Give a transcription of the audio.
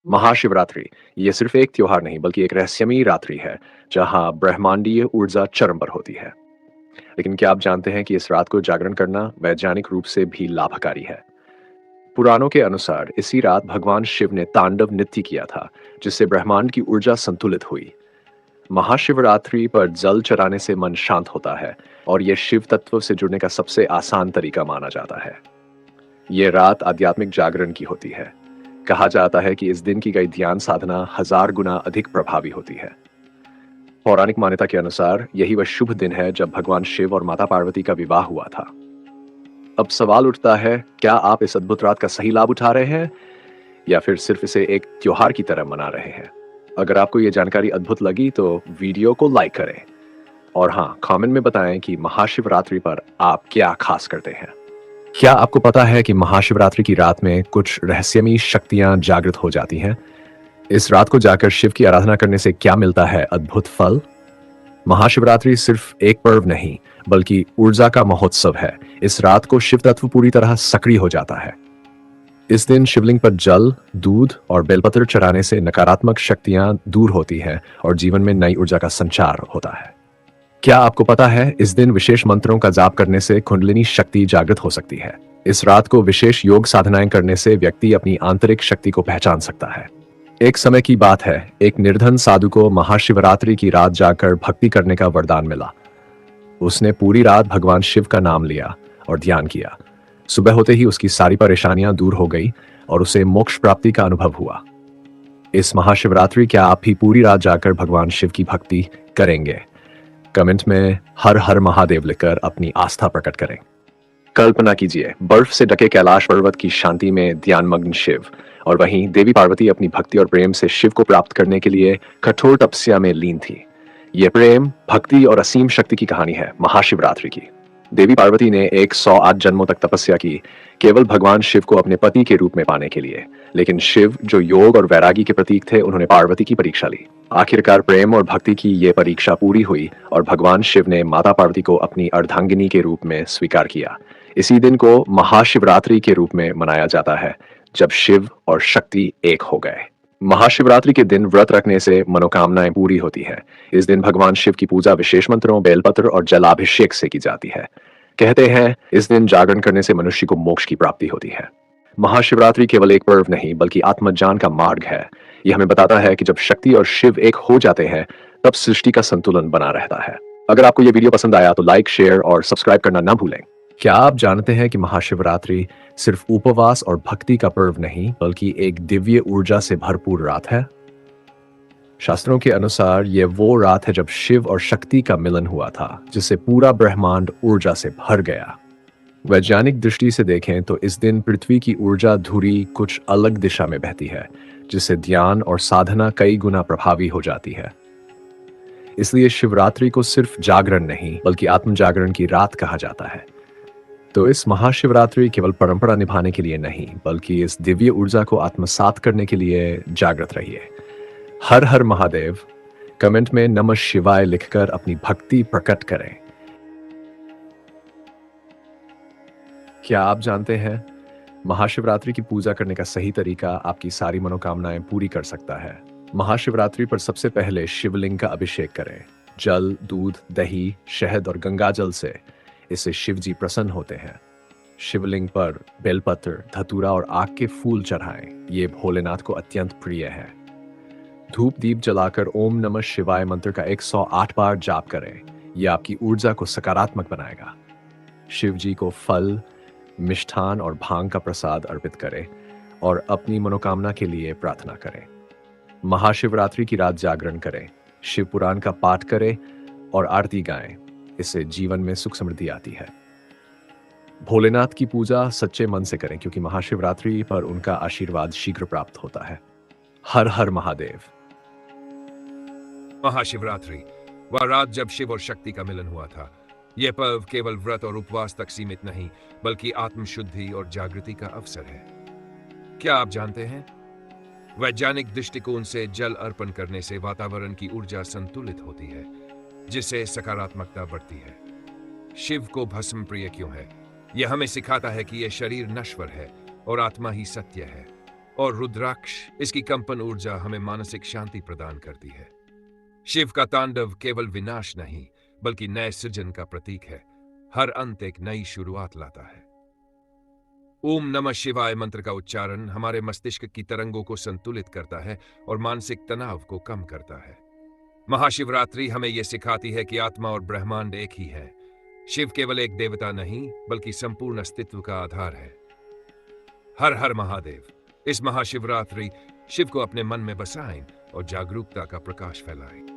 महाशिवरात्रि ये सिर्फ एक त्योहार नहीं बल्कि एक रहस्यमयी रात्रि है जहां ब्रह्मांडीय ऊर्जा चरम पर होती है। लेकिन क्या आप जानते हैं कि इस रात को जागरण करना वैज्ञानिक रूप से भी लाभकारी है? पुराणों के अनुसार इसी रात भगवान शिव ने तांडव नृत्य किया था, जिससे ब्रह्मांड की ऊर्जा संतुलित हुई। महाशिवरात्रि पर जल चढ़ाने से मन शांत होता है और यह शिव तत्व से जुड़ने का सबसे आसान तरीका माना जाता है। ये रात आध्यात्मिक जागरण की होती है। कहा जाता है कि इस दिन की गई ध्यान साधना 1000 गुना अधिक प्रभावी होती है। पौराणिक मान्यता के अनुसार यही वह शुभ दिन है जब भगवान शिव और माता पार्वती का विवाह हुआ था। अब सवाल उठता है, क्या आप इस अद्भुत रात का सही लाभ उठा रहे हैं या फिर सिर्फ इसे एक त्योहार की तरह मना रहे हैं? अगर आपको ये जानकारी अद्भुत लगी तो वीडियो को लाइक करें और हाँ, कमेंट में बताएं कि महाशिवरात्रि पर आप क्या खास करते हैं। क्या आपको पता है कि महाशिवरात्रि की रात में कुछ रहस्यमयी शक्तियां जागृत हो जाती हैं? इस रात को जाकर शिव की आराधना करने से क्या मिलता है अद्भुत फल? महाशिवरात्रि सिर्फ एक पर्व नहीं बल्कि ऊर्जा का महोत्सव है। इस रात को शिव तत्व पूरी तरह सक्रिय हो जाता है। इस दिन शिवलिंग पर जल, दूध और बेलपत्र चढ़ाने से नकारात्मक शक्तियां दूर होती हैं और जीवन में नई ऊर्जा का संचार होता है। क्या आपको पता है इस दिन विशेष मंत्रों का जाप करने से कुंडलिनी शक्ति जागृत हो सकती है? इस रात को विशेष योग साधनाएं करने से व्यक्ति अपनी आंतरिक शक्ति को पहचान सकता है। एक समय की बात है, एक निर्धन साधु को महाशिवरात्रि की रात जाकर भक्ति करने का वरदान मिला। उसने पूरी रात भगवान शिव का नाम लिया और ध्यान किया। सुबह होते ही उसकी सारी परेशानियां दूर हो गई और उसे मोक्ष प्राप्ति का अनुभव हुआ। इस महाशिवरात्रि क्या आप भी पूरी रात जाकर भगवान शिव की भक्ति करेंगे? कमेंट में हर हर महादेव लिखकर अपनी आस्था प्रकट करें। कल्पना कीजिए, बर्फ से ढके कैलाश पर्वत की शांति में ध्यानमग्न शिव और वहीं देवी पार्वती अपनी भक्ति और प्रेम से शिव को प्राप्त करने के लिए कठोर तपस्या में लीन थी। यह प्रेम, भक्ति और असीम शक्ति की कहानी है महाशिवरात्रि की। देवी पार्वती ने 108 जन्मों तक तपस्या की, केवल भगवान शिव को अपने पति के रूप में पाने के लिए। लेकिन शिव, जो योग और वैरागी के प्रतीक थे, उन्होंने पार्वती की परीक्षा ली। आखिरकार प्रेम और भक्ति की ये परीक्षा पूरी हुई और भगवान शिव ने माता पार्वती को अपनी अर्धांगिनी के रूप में स्वीकार किया। इसी दिन को महाशिवरात्रि के रूप में मनाया जाता है, जब शिव और शक्ति एक हो गए। महाशिवरात्रि के दिन व्रत रखने से मनोकामनाएं पूरी होती है। इस दिन भगवान शिव की पूजा विशेष मंत्रों, बेलपत्र और जलाभिषेक से की जाती है। कहते हैं इस दिन जागरण करने से मनुष्य को मोक्ष की प्राप्ति होती है। महाशिवरात्रि केवल एक पर्व नहीं बल्कि आत्मज्ञान का मार्ग है। यह हमें बताता है कि जब शक्ति और शिव एक हो जाते हैं तब सृष्टि का संतुलन बना रहता है। अगर आपको यह वीडियो पसंद आया तो लाइक, शेयर और सब्सक्राइब करना ना भूलें। क्या आप जानते हैं कि महाशिवरात्रि सिर्फ उपवास और भक्ति का पर्व नहीं बल्कि एक दिव्य ऊर्जा से भरपूर रात है? शास्त्रों के अनुसार यह वो रात है जब शिव और शक्ति का मिलन हुआ था, जिससे पूरा ब्रह्मांड ऊर्जा से भर गया। वैज्ञानिक दृष्टि से देखें तो इस दिन पृथ्वी की ऊर्जा धुरी कुछ अलग दिशा में बहती है, जिससे ध्यान और साधना कई गुना प्रभावी हो जाती है। इसलिए शिवरात्रि को सिर्फ जागरण नहीं बल्कि आत्म जागरण की रात कहा जाता है। तो इस महाशिवरात्रि केवल परंपरा निभाने के लिए नहीं बल्कि इस दिव्य ऊर्जा को आत्मसात करने के लिए जागृत रहिए। हर हर महादेव कमेंट में नमः शिवाय लिखकर अपनी भक्ति प्रकट करें। क्या आप जानते हैं महाशिवरात्रि की पूजा करने का सही तरीका आपकी सारी मनोकामनाएं पूरी कर सकता है? महाशिवरात्रि पर सबसे पहले शिवलिंग का अभिषेक करें। जल, दूध, दही, शहद और गंगाजल से। इससे शिव जी प्रसन्न होते हैं। शिवलिंग पर बेलपत्र, धतूरा और आग के फूल चढ़ाएं। ये भोलेनाथ को अत्यंत प्रिय है। धूप दीप जलाकर ओम नमः शिवाय मंत्र का 108 बार जाप करें। यह आपकी ऊर्जा को सकारात्मक बनाएगा। शिव जी को फल, मिष्ठान और भांग का प्रसाद अर्पित करें और अपनी मनोकामना के लिए प्रार्थना करें। महाशिवरात्रि की रात जागरण करें, शिव पुराण का पाठ करें और आरती गाएं। इससे जीवन में सुख समृद्धि आती है। भोलेनाथ की पूजा सच्चे मन से करें क्योंकि महाशिवरात्रि पर उनका आशीर्वाद शीघ्र प्राप्त होता है। हर हर महादेव। महाशिवरात्रि वह रात जब शिव और शक्ति का मिलन हुआ था। यह पर्व केवल व्रत और उपवास तक सीमित नहीं बल्कि आत्मशुद्धि और जागृति का अवसर है। क्या आप जानते हैं, वैज्ञानिक दृष्टिकोण से जल अर्पण करने से वातावरण की ऊर्जा संतुलित होती है, जिससे सकारात्मकता बढ़ती है। शिव को भस्म प्रिय क्यों है? यह हमें सिखाता है कि यह शरीर नश्वर है और आत्मा ही सत्य है। और रुद्राक्ष, इसकी कंपन ऊर्जा हमें मानसिक शांति प्रदान करती है। शिव का तांडव केवल विनाश नहीं, बल्कि नए सृजन का प्रतीक है। हर अंत एक नई शुरुआत लाता है। ओम नमः शिवाय मंत्र का उच्चारण हमारे मस्तिष्क की तरंगों को संतुलित करता है और मानसिक तनाव को कम करता है। महाशिवरात्रि हमें यह सिखाती है कि आत्मा और ब्रह्मांड एक ही है। शिव केवल एक देवता नहीं, बल्कि संपूर्ण अस्तित्व का आधार है। हर हर महादेव। इस महाशिवरात्रि शिव को अपने मन में बसाएं और जागरूकता का प्रकाश फैलाएं।